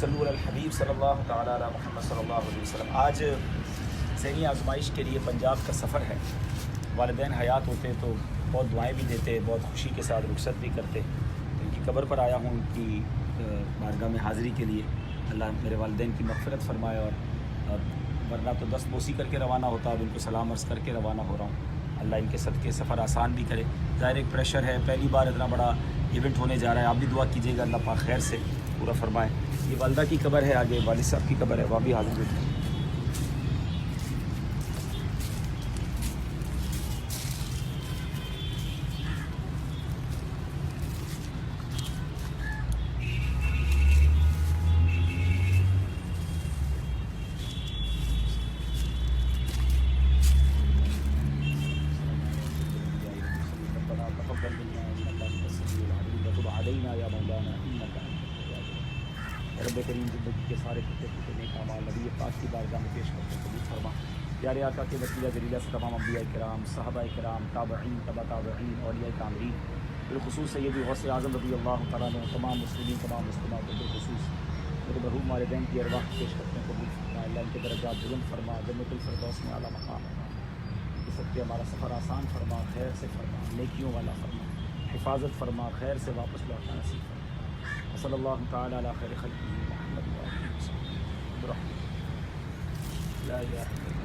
صلو علی الحبیب صلی اللہ تعالیٰ علی محمد صلی اللہ علیہ وسلم۔ آج ذہنی آزمائش کے لیے پنجاب کا سفر ہے۔ والدین حیات ہوتے تو بہت دعائیں بھی دیتے، بہت خوشی کے ساتھ رخصت بھی کرتے۔ ان کی قبر پر آیا ہوں، ان کی بارگاہ میں حاضری کے لیے۔ اللہ میرے والدین کی مغفرت فرمائے، اور ورنہ تو دست بوسی کر کے روانہ ہوتا، اب ان کو سلام عرض کر کے روانہ ہو رہا ہوں۔ اللہ ان کے صدقے سفر آسان بھی کرے۔ ظاہر ایک پریشر ہے، پہلی بار اتنا بڑا ایونٹ ہونے جا رہا ہے، آپ بھی دعا کیجیے گا اللہ پاک خیر سے پورا فرمائے۔ یہ والدہ کی قبر ہے، آگے والد صاحب کی قبر ہے، وہاں بھی حاضر ہوتے ہیں۔ رب کریم زندگی کے سارے ٹوٹے ٹوٹے نیک اعمال نبی پاک کی بارگاہ میں پیش کرتے ہیں، قبول فرما۔ پیارے آقا کے وسیلہ ذریعہ سے تمام انبیاء کرام، صحابہ کرام، تابعین، تبع تابعین، اولیاء کاملین، بالخصوص سیدی غوث اعظم رضی اللہ تعالیٰ عنہ، تمام مسلمین، تمام مسلمات کو بالخصوص میرے مرحوم والدین کی ارواح پیش کرتے ہیں، قبول فرما۔ اللہ ان کے درجات بلند فرما، جنت الفردوس میں اعلیٰ مقام فرما۔ ان کے صدقے ہمارا سفر آسان فرما، خیر سے فرما، نیکیوں والا فرما، حفاظت فرما، خیر سے واپس لوٹنا نصیب فرما۔ صلی اللہ تعالیٰ علی خیر خلقہ محمد و آلہ وصحبہ برحمتہ لا الہ الا اللہ۔